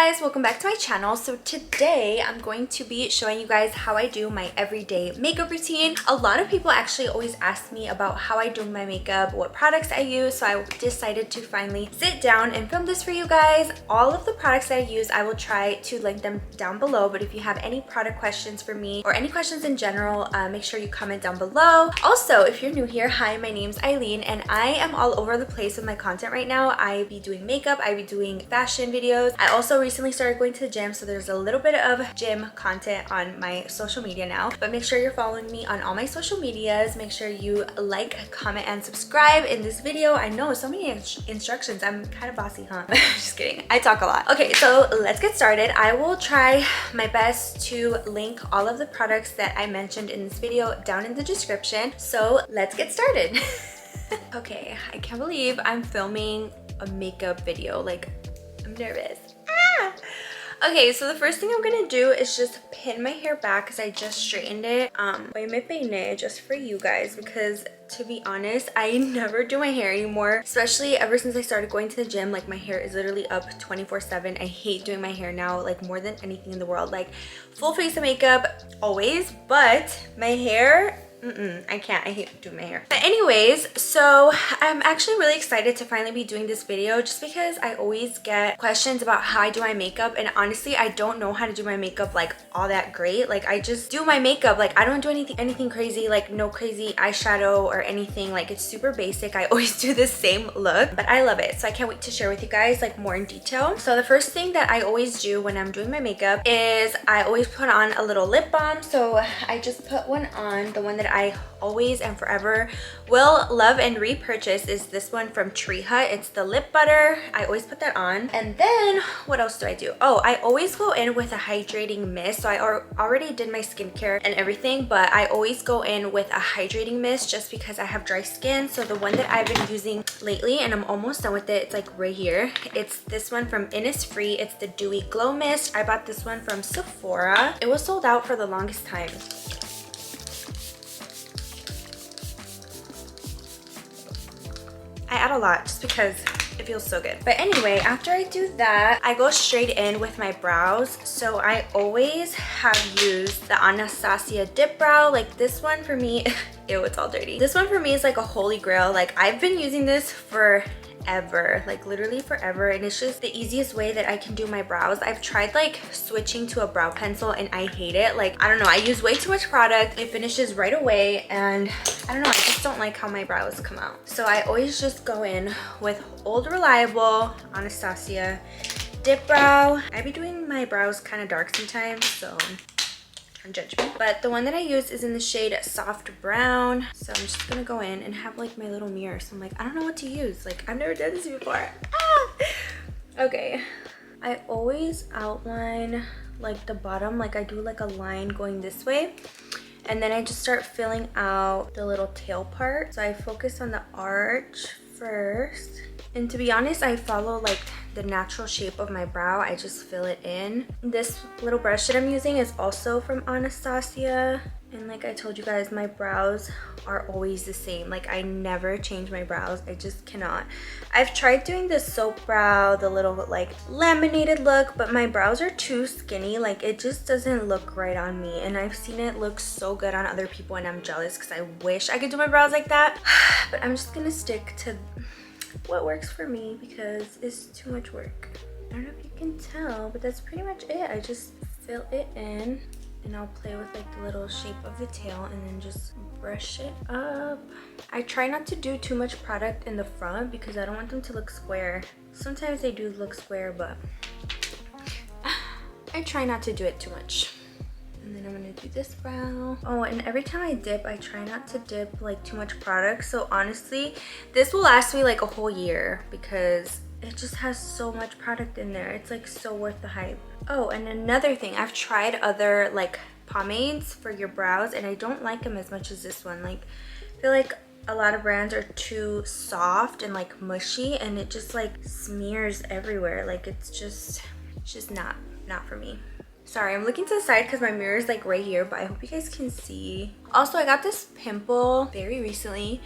guys, welcome back to my channel. So today I'm going to be showing you guys how I do my everyday makeup routine. A lot of people actually always ask me about how I do my makeup, what products I use, so I decided to finally sit down and film this for you guys. All of the products that I use, I will try to link them down below, but if you have any product questions for me or any questions in general, make sure you comment down below. Also, if you're new here, hi, my name's Eileen and I am all over the place with my content right now. I be doing makeup, I be doing fashion videos. I also recently started going to the gym, so there's a little bit of gym content on my social media now. But make sure you're following me on all my social medias. Make sure you like, comment, and subscribe in this video. I know, so many instructions. I'm kind of bossy, huh? Just kidding. I talk a lot. Okay, so let's get started. I will try my best to link all of the products that I mentioned in this video down in the description. So let's get started. Okay, I can't believe I'm filming a makeup video. Like, I'm nervous. Okay, so the first thing I'm gonna do is just pin my hair back because I just straightened it by my peine just for you guys, because to be honest, I never do my hair anymore, especially ever since I started going to the gym. Like, my hair is literally up 24/7. I hate doing my hair now, like, more than anything in the world. Like, full face of makeup always, but my hair, I can't. I hate doing my hair. But anyways, so I'm actually really excited to finally be doing this video just because I always get questions about how I do my makeup, and honestly, I don't know how to do my makeup like all that great. Like, I just do my makeup. Like, I don't do anything crazy, like no crazy eyeshadow or anything. Like, it's super basic. I always do the same look, but I love it. So I can't wait to share with you guys like more in detail. So the first thing that I always do when I'm doing my makeup is I always put on a little lip balm. So I just put one on. The one that I always and forever will love and repurchase is this one from Tree Hut. It's the lip butter. I always put that on. And then what else do I do? Oh, I always go in with a hydrating mist. So I already did my skincare and everything, but I always go in with a hydrating mist just because I have dry skin. So the one that I've been using lately, and I'm almost done with it, it's like right here. It's this one from INNIS Free. It's the Dewy Glow Mist. I bought this one from Sephora. It was sold out for the longest time. I add a lot just because it feels so good. But anyway, after I do that, I go straight in with my brows. So I always have used the Anastasia dip brow. Like, this one for me, ew, it's all dirty. This one for me is like a holy grail. Like, I've been using this for ever, like literally forever, and it's just the easiest way that I can do my brows. I've tried like switching to a brow pencil and I hate it. Like, I don't know, I use way too much product. It finishes right away and I don't know, I just don't like how my brows come out. So I always just go in with old reliable Anastasia dip brow. I be doing my brows kind of dark sometimes, so don't judge me. But the one that I use is in the shade Soft Brown. So I'm just gonna go in and have like my little mirror. So I'm like, I don't know what to use. Like, I've never done this before. Okay. I always outline like the bottom. Like, I do like a line going this way. And then I just start filling out the little tail part. So I focus on the arch first. And to be honest, I follow like the natural shape of my brow. I just fill it in. This little brush that I'm using is also from Anastasia. And like I told you guys, my brows are always the same. Like, I never change my brows. I just cannot. I've tried doing the soap brow, the little like laminated look, but my brows are too skinny. Like, it just doesn't look right on me. And I've seen it look so good on other people and I'm jealous because I wish I could do my brows like that. But I'm just gonna stick to what works for me because it's too much work. I don't know if you can tell, but that's pretty much it. I just fill it in and I'll play with like the little shape of the tail and then just brush it up. I try not to do too much product in the front because I don't want them to look square. Sometimes they do look square, but I try not to do it too much. And then I'm gonna do this brow. Oh, and every time I dip, I try not to dip like too much product. So honestly, this will last me like a whole year because it just has so much product in there. It's like so worth the hype. Oh, and another thing, I've tried other like pomades for your brows and I don't like them as much as this one. Like, I feel like a lot of brands are too soft and like mushy and it just like smears everywhere. Like, it's just not for me. Sorry, I'm looking to the side because my mirror is like right here, but I hope you guys can see. Also, I got this pimple very recently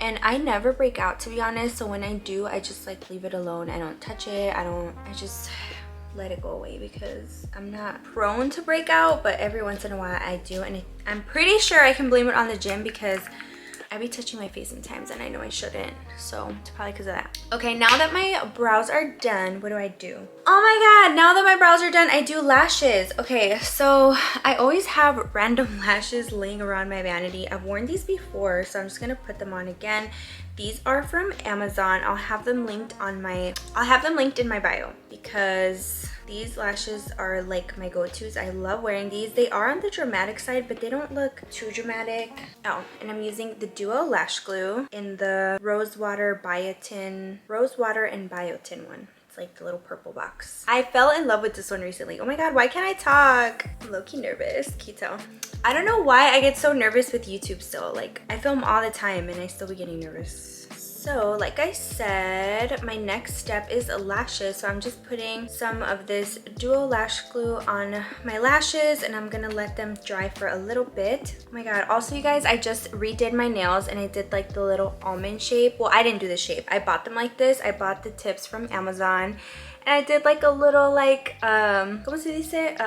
and I never break out, to be honest. So when I do, I just like leave it alone. I don't touch it. I just let it go away because I'm not prone to break out, but every once in a while I do, and I'm pretty sure I can blame it on the gym because I be touching my face sometimes and I know I shouldn't, so it's probably because of that. Okay, now that my brows are done, what do I do? Oh my god, now that my brows are done, I do lashes. Okay, so I always have random lashes laying around my vanity. I've worn these before, so I'm just gonna put them on again. These are from Amazon. I'll have them linked in my bio because these lashes are like my go-tos. I love wearing these. They are on the dramatic side, but they don't look too dramatic. Oh, and I'm using the Duo Lash Glue in the Rosewater and Biotin one. It's like the little purple box. I fell in love with this one recently. Oh my god, why can't I talk? I'm low-key nervous, can you tell? I don't know why I get so nervous with YouTube still. Like, I film all the time and I still be getting nervous. So like I said, my next step is lashes. So I'm just putting some of this Duo Lash Glue on my lashes and I'm gonna let them dry for a little bit. Oh my god, also you guys, I just redid my nails and I did like the little almond shape. Well, I didn't do the shape. I bought them like this. I bought the tips from Amazon. And I did like a little like, ¿cómo se dice?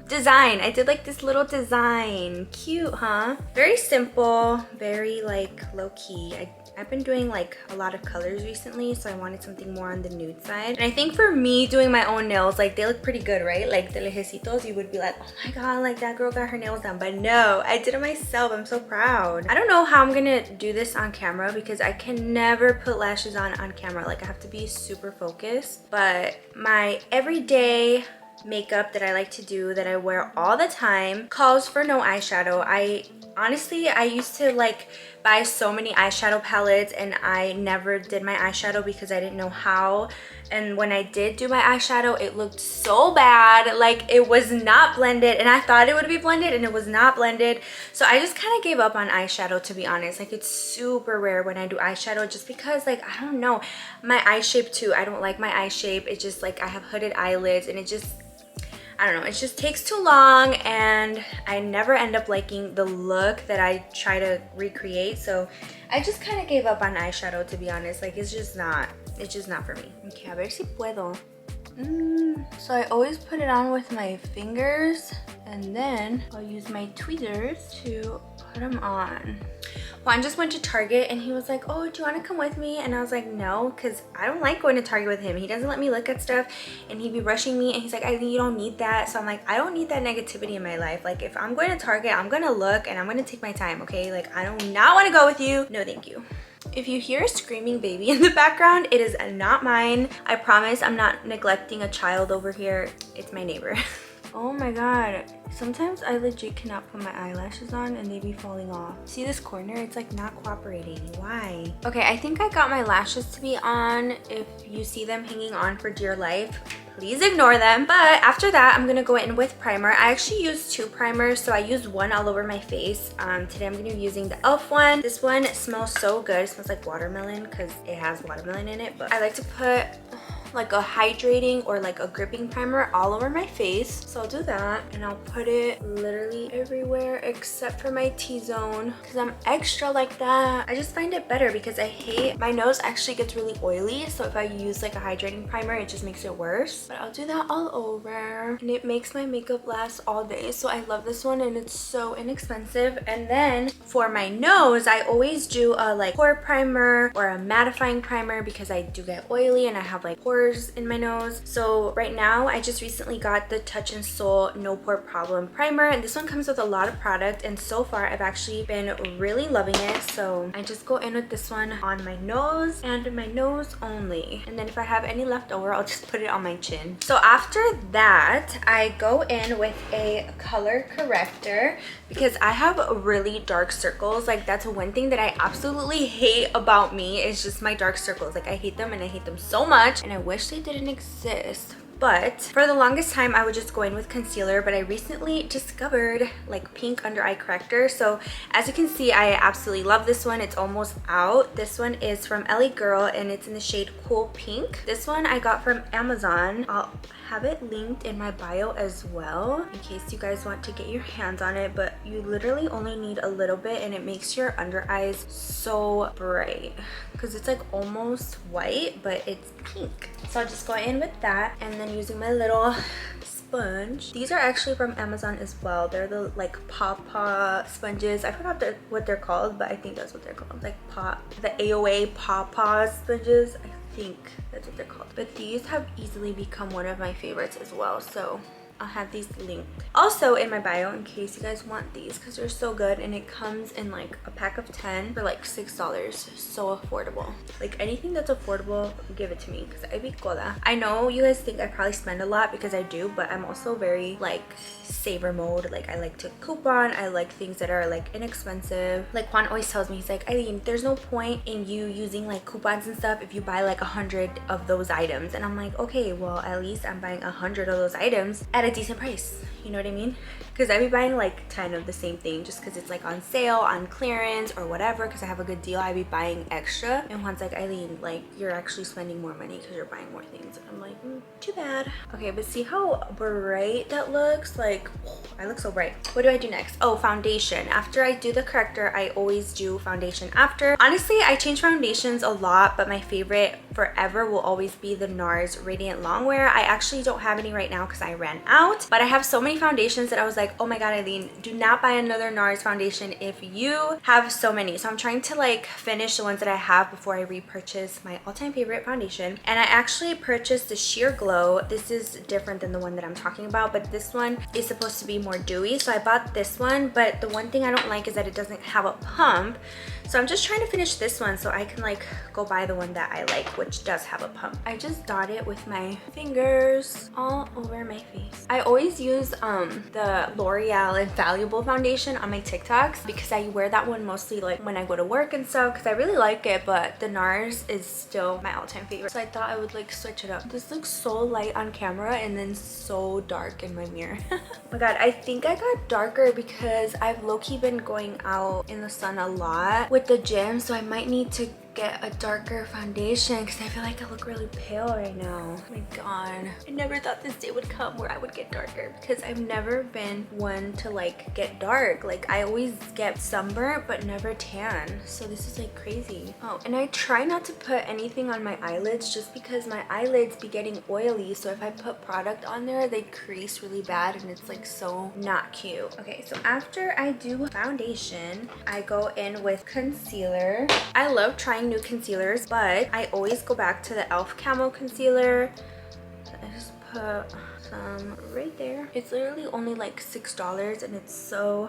Design. I did like this little design. Cute, huh? Very simple, very like low-key. I've been doing like a lot of colors recently, so I wanted something more on the nude side. And I think for me doing my own nails, like they look pretty good, right? Like the lejecitos, you would be like, oh my god, like that girl got her nails done. But no, I did it myself. I'm so proud. I don't know how I'm gonna do this on camera because I can never put lashes on camera. Like I have to be super focused. But my everyday makeup that I like to do, that I wear all the time, calls for no eyeshadow. Honestly, I used to like buy so many eyeshadow palettes and I never did my eyeshadow because I didn't know how. And when I did do my eyeshadow, it looked so bad. Like it was not blended and I thought it would be blended and it was not blended. So I just kind of gave up on eyeshadow, to be honest. Like it's super rare when I do eyeshadow just because like, I don't know, my eye shape too. I don't like my eye shape. It's just like I have hooded eyelids and it just, I don't know, it just takes too long and I never end up liking the look that I try to recreate. So I just kind of gave up on eyeshadow, to be honest. Like it's just not for me. Okay, a ver si puedo. So I always put it on with my fingers and then I'll use my tweezers to put them on. Juan just went to Target and he was like, oh, do you want to come with me? And I was like, no, because I don't like going to Target with him. He doesn't let me look at stuff and he'd be rushing me and he's like, I think you don't need that. So I'm like, I don't need that negativity in my life. Like if I'm going to Target, I'm going to look and I'm going to take my time, okay? Like I do not want to go with you. No, thank you. If you hear a screaming baby in the background, it is not mine. I promise I'm not neglecting a child over here. It's my neighbor. Oh my god, sometimes I legit cannot put my eyelashes on and they be falling off. See this corner? It's like not cooperating. Why? Okay, I think I got my lashes to be on. If you see them hanging on for dear life, please ignore them. But after that, I'm gonna go in with primer. I actually use 2 primers, so I used one all over my face. Today I'm gonna be using the e.l.f. one. This one smells so good. It smells like watermelon because it has watermelon in it. But I like to put like a hydrating or like a gripping primer all over my face. So I'll do that and I'll put it literally everywhere except for my T-zone because I'm extra like that. I just find it better because I hate, my nose actually gets really oily, so if I use like a hydrating primer it just makes it worse. But I'll do that all over and it makes my makeup last all day, so I love this one and it's so inexpensive. And then for my nose, I always do a like pore primer or a mattifying primer because I do get oily and I have like pores in my nose. So right now I just recently got the Touch and Soul No Pore Problem primer, and this one comes with a lot of product and so far I've actually been really loving it. So I just go in with this one on my nose and my nose only, and then if I have any left over I'll just put it on my chin. So after that I go in with a color corrector because I have really dark circles. Like that's one thing that I absolutely hate about me, is just my dark circles. Like I hate them and I hate them so much and I wish they didn't exist. But for the longest time I would just go in with concealer, but I recently discovered like pink under eye corrector. So as you can see, I absolutely love this one. It's almost out. This one is from LA Girl and it's in the shade Cool Pink. This one I got from Amazon. I'll have it linked in my bio as well in case you guys want to get your hands on it, but you literally only need a little bit and it makes your under eyes so bright. because it's like almost white, but it's pink. So I'll just go in with that, and then using my little sponge. These are actually from Amazon as well. They're the like Paw sponges. I forgot what they're called, but I think that's what they're called. Like the AOA Paw sponges. I think that's what they're called. But these have easily become one of my favorites as well. So I'll have these linked also in my bio in case you guys want these, because they're so good, and it comes in like a pack of 10 for like $6. So affordable. Like anything that's affordable, give it to me because I be coda. I know you guys think I probably spend a lot because I do, but I'm also very like saver mode. Like I like to coupon. I like things that are like inexpensive. Like Juan always tells me, he's like, Eileen, there's no point in you using like coupons and stuff if you buy like 100 of those items. And I'm like, okay, well at least I'm buying 100 of those items at a decent price, you know what I mean? Because I be buying like 10 of the same thing just because it's like on sale, on clearance or whatever, because I have a good deal. I be buying extra, and Juan's like, Eileen, like you're actually spending more money because you're buying more things. And I'm like, too bad. Okay, but see how bright that looks? Like, oh, I look so bright. What do I do next? Oh, foundation. After I do the corrector, I always do foundation after. Honestly, I change foundations a lot, but my favorite forever will always be the NARS Radiant Longwear. I actually don't have any right now because I ran out, but I have so many foundations that I was like, oh my god, Eileen, do not buy another NARS foundation if you have so many. So I'm trying to like finish the ones that I have before I repurchase my all-time favorite foundation. And I actually purchased the Sheer Glow. This is different than the one that I'm talking about, but this one is supposed to be more dewy, so I bought this one. But the one thing I don't like is that it doesn't have a pump, so I'm just trying to finish this one so I can like go buy the one that I like, which does have a pump. I just dot it with my fingers all over my face. I always use the L'Oreal Infallible foundation on my TikToks because I wear that one mostly like when I go to work and stuff, because I really like it, but the NARS is still my all-time favorite. So I thought I would like switch it up. This looks so light on camera and then so dark in my mirror. Oh my god, I think I got darker because I've low-key been going out in the sun a lot with the gym, so I might need to get a darker foundation because I feel like I look really pale right now. Oh my god, I never thought this day would come where I would get darker, because I've never been one to like get dark. Like I always get sunburnt but never tan, so this is like crazy. Oh, and I try not to put anything on my eyelids just because my eyelids be getting oily, so if I put product on there they crease really bad and it's like so not cute. Okay, so after I do foundation, I go in with concealer. I love trying new concealers, but I always go back to the e.l.f. Camo concealer. So I just put some right there. It's literally only like $6 and it's so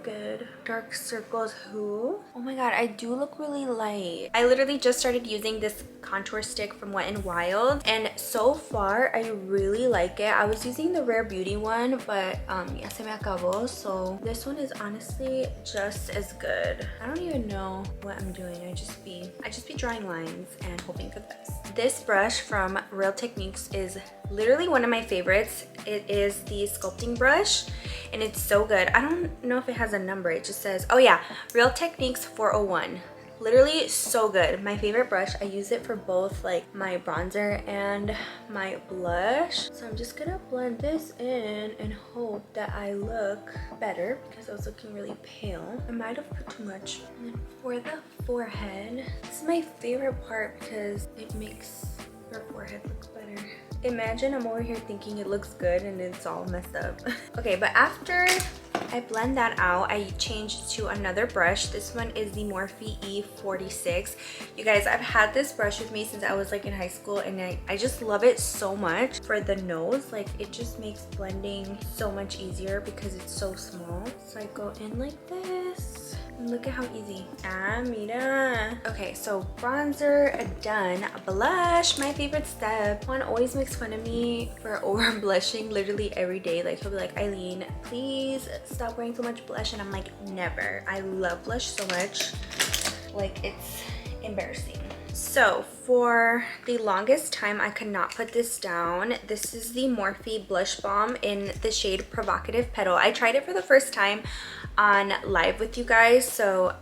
good. Dark circles, who? Oh my god, I do look really light. I literally just started using this contour stick from Wet n Wild, and so far I really like it. I was using the Rare Beauty one, but ya se me acabó, so this one is honestly just as good. I don't even know what I'm doing. I just be drawing lines and hoping for the best. This brush from Real Techniques is literally one of my favorites. It is the sculpting brush and it's so good. I don't know if it has a number. It just says, oh yeah, Real Techniques 401. Literally so good. My favorite brush. I use it for both like my bronzer and my blush. So I'm just gonna blend this in and hope that I look better because I was looking really pale. I might have put too much. And then for the forehead, this is my favorite part because it makes your forehead look better. Imagine I'm over here thinking it looks good and it's all messed up. Okay, but after I blend that out, I changed to another brush. This one is the Morphe E46. You guys, I've had this brush with me since I was like in high school, and I just love it so much for the nose. Like it just makes blending so much easier because it's so small. So I go in like this. And look at how easy. Ah, mira. Okay, so bronzer done. Blush, my favorite step. Juan always makes fun of me for over blushing literally every day. Like he'll be like, Eileen, please stop wearing so much blush, and I'm like, never. I love blush so much. Like it's embarrassing. So for the longest time I could not put this down. This is the Morphe blush balm in the shade Provocative Petal. I tried it for the first time on live with you guys, so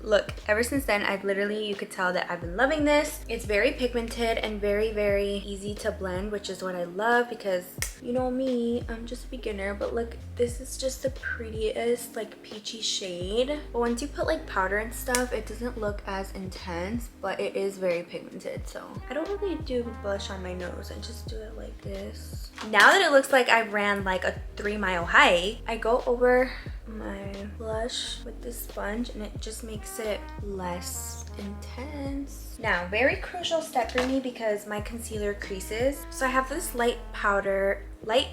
look, ever since then, I've literally, you could tell that I've been loving this. It's very pigmented and very, very easy to blend, which is what I love because you know me, I'm just a beginner. But look, this is just the prettiest like peachy shade. But once you put like powder and stuff, it doesn't look as intense, but it is very pigmented. So I don't really do blush on my nose. I just do it like this. Now that it looks like I ran like a 3-mile hike, I go over my blush with this sponge and it just makes it less intense. Now, very crucial step for me because my concealer creases. So I have this light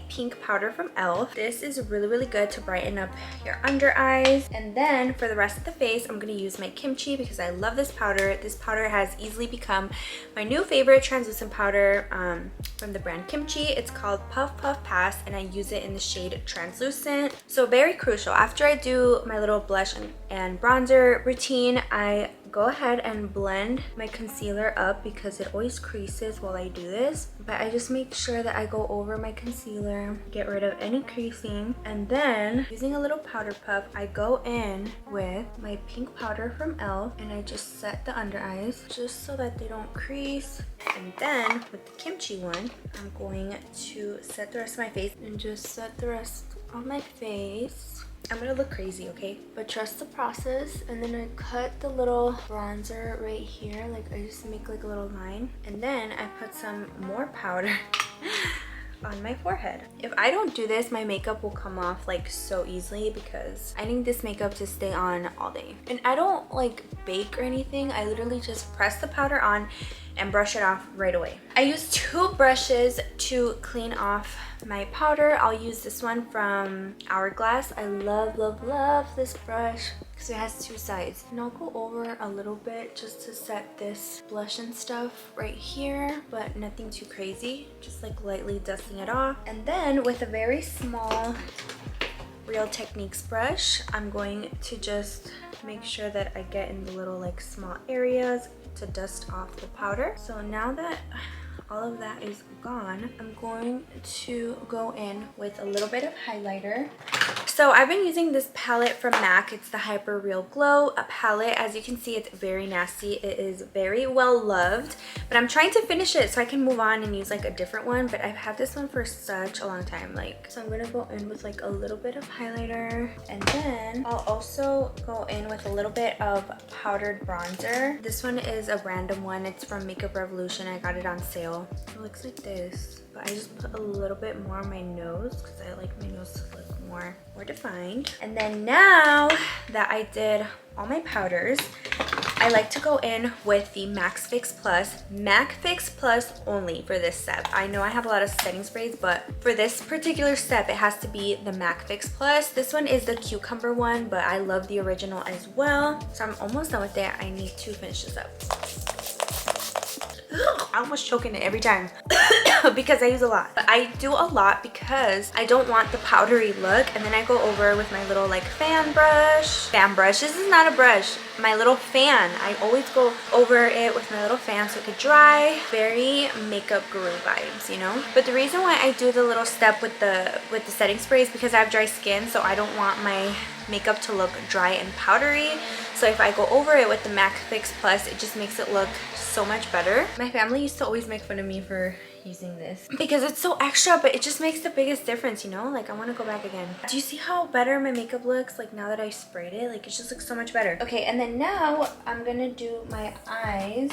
pink powder from e.l.f. This is really good to brighten up your under eyes. And then for the rest of the face, I'm going to use my kimchi because I love this powder. This powder has easily become my new favorite translucent powder from the brand Kimchi. It's called Puff Puff Pass and I use it in the shade Translucent. So very crucial. After I do my little blush and bronzer routine, I go ahead and blend my concealer up because it always creases while I do this. But I just make sure that I go over my concealer, get rid of any creasing, and then using a little powder puff, I go in with my pink powder from e.l.f. and I just set the under eyes just so that they don't crease. And then with the kimchi one, I'm going to set the rest of my face and just set the rest of my face. I'm gonna look crazy, okay? But trust the process. And then I cut the little bronzer right here. Like I just make like a little line. And then I put some more powder on my forehead. If I don't do this, my makeup will come off like so easily because I need this makeup to stay on all day. And I don't like bake or anything. I literally just press the powder on and brush it off right away. I use 2 brushes to clean off my powder. I'll use this one from Hourglass. I love this brush because it has 2 sides. And I'll go over a little bit just to set this blush and stuff right here, but nothing too crazy, just like lightly dusting it off. And then with a very small Real Techniques brush, I'm going to just make sure that I get in the little like small areas to dust off the powder. So now that all of that is gone, I'm going to go in with a little bit of highlighter. So I've been using this palette from MAC. It's the Hyper Real Glow palette. As you can see, it's very nasty. It is very well loved, but I'm trying to finish it so I can move on and use like a different one. But I've had this one for such a long time. So I'm gonna go in with like a little bit of highlighter, and then I'll also go in with a little bit of powdered bronzer. This one is a random one. It's from Makeup Revolution. I got it on sale. It looks like this, but I just put a little bit more on my nose because I like my nose to look more defined. And then now that I did all my powders, I like to go in with the Max Fix Plus. Max Fix Plus only for this step. I know I have a lot of setting sprays, but for this particular step, it has to be the Max Fix Plus. This one is the cucumber one, but I love the original as well. So I'm almost done with it. I need to finish this up. I almost choke in it every time because I use a lot. But I do a lot because I don't want the powdery look, and then I go over with my little like fan brush. This is not a brush. My little fan. I always go over it with my little fan so it could dry. Very makeup guru vibes, you know? But the reason why I do the little step with the setting spray is because I have dry skin, so I don't want my makeup to look dry and powdery. So if I go over it with the MAC Fix Plus, it just makes it look so much better. My family used to always make fun of me for using this because it's so extra, but it just makes the biggest difference, you know? Like I want to go back again. Do you see how better my makeup looks like now that I sprayed it? Like it just looks so much better. Okay, and then now I'm gonna do my eyes.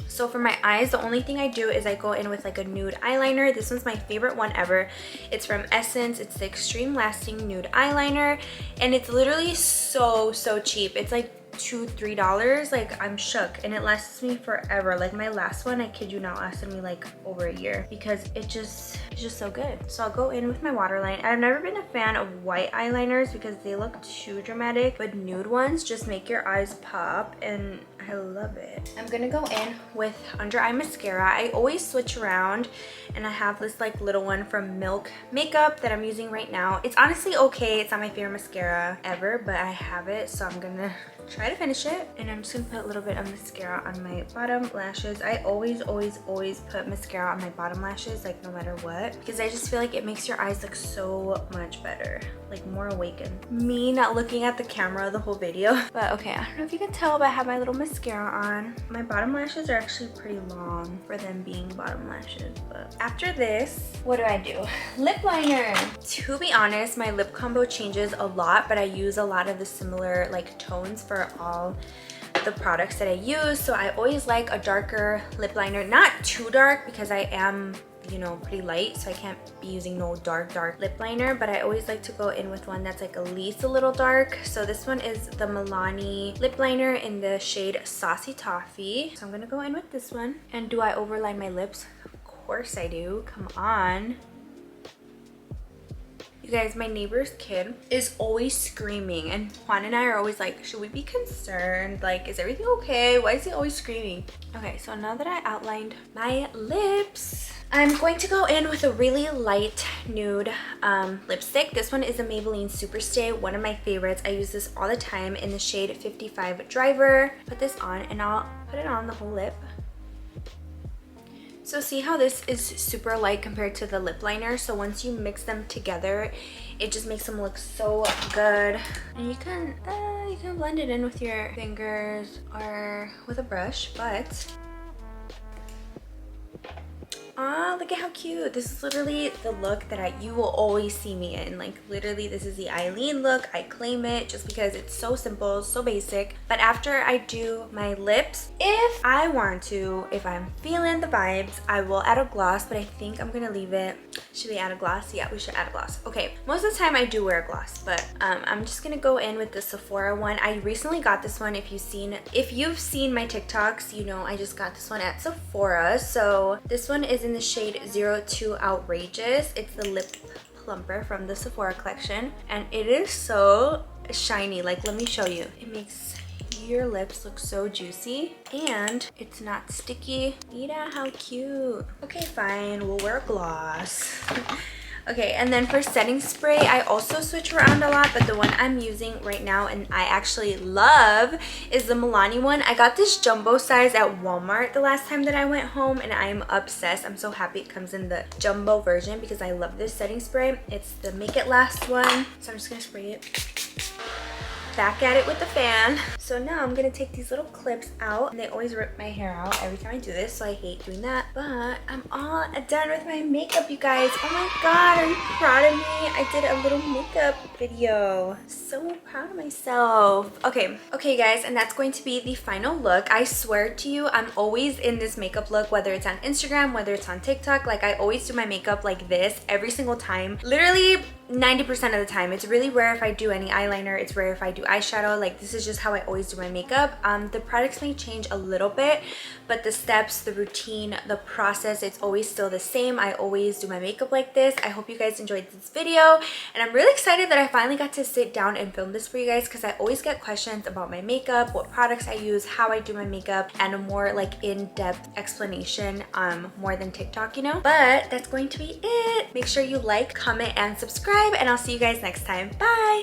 So for my eyes, the only thing I do is I go in with like a nude eyeliner. This one's my favorite one ever. It's from Essence. It's the Extreme Lasting Nude Eyeliner, and it's literally so cheap. It's like $2-3. Like I'm shook, and it lasts me forever. Like my last one, I kid you not, lasted me like over a year because it's just so good. So I'll go in with my waterline. I've never been a fan of white eyeliners because they look too dramatic, but nude ones just make your eyes pop, and I love it. I'm gonna go in with under eye mascara. I always switch around, and I have this like little one from Milk Makeup that I'm using right now. It's honestly okay. It's not my favorite mascara ever, but I have it, so I'm gonna try to finish it. And I'm just gonna put a little bit of mascara on my bottom lashes. I always put mascara on my bottom lashes, like no matter what, because I just feel like it makes your eyes look so much better, like more awakened. Me not looking at the camera the whole video. But okay, I don't know if you can tell, but I have my little mascara on. My bottom lashes are actually pretty long for them being bottom lashes. But after this, what do? Lip liner. To be honest, my lip combo changes a lot, but I use a lot of the similar like tones for all the products that I use. So I always like a darker lip liner, not too dark because I am, you know, pretty light, so I can't be using no dark lip liner, but I always like to go in with one that's like at least a little dark. So this one is the MILANI lip liner in the shade Saucy Toffee. So I'm gonna go in with this one. And do I overline my lips? Of course I do. Come on. You guys, my neighbor's kid is always screaming, and Juan and I are always like, should we be concerned? Like, is everything okay? Why is he always screaming? Okay, so now that I outlined my lips, I'm going to go in with a really light nude lipstick. This one is a Maybelline Superstay, one of my favorites. I use this all the time in the shade 55 Driver. Put this on and I'll put it on the whole lip. So see how this is super light compared to the lip liner? So once you mix them together, it just makes them look so good. And you can blend it in with your fingers or with a brush, but look at how cute. This is literally the look that you will always see me in. Like literally, this is the Eileen look. I claim it just because it's so simple, so basic. But after I do my lips, if I want to, if I'm feeling the vibes, I will add a gloss, but I think I'm gonna leave it. Should we add a gloss? Yeah, we should add a gloss. Okay, most of the time I do wear a gloss, but I'm just gonna go in with the Sephora one. I recently got this one. If you've seen my TikToks, you know I just got this one at Sephora. So this one is in the shade 02 Outrageous. It's the lip plumper from the Sephora collection, and it is so shiny. Like, let me show you. It makes your lips look so juicy and it's not sticky. Mira, how cute. Okay, fine, we'll wear a gloss. Okay, and then for setting spray, I also switch around a lot, but the one I'm using right now and I actually love is the MILANI one. I got this jumbo size at Walmart the last time that I went home, and I'm obsessed. I'm so happy it comes in the jumbo version because I love this setting spray. It's the Make It Last one. So I'm just gonna spray it back at it with the fan. So now I'm gonna take these little clips out, and they always rip my hair out every time I do this, so I hate doing that. But I'm all done with my makeup, you guys. Oh my god, are you proud of me? I did a little makeup video. So proud of myself. Okay guys, and that's going to be the final look. I swear to you, I'm always in this makeup look, whether it's on Instagram, whether it's on TikTok. Like, I always do my makeup like this every single time. Literally 90% of the time. It's really rare if I do any eyeliner. It's rare if I do eyeshadow. Like, this is just how I always do my makeup. The products may change a little bit, but the steps, the routine, the process, it's always still the same. I always do my makeup like this. I hope you guys enjoyed this video, and I'm really excited that I finally got to sit down and film this for you guys, because I always get questions about my makeup, what products I use, how I do my makeup, and a more like in-depth explanation, more than TikTok, you know. But that's going to be it. Make sure you like, comment, and subscribe, and I'll see you guys next time. Bye!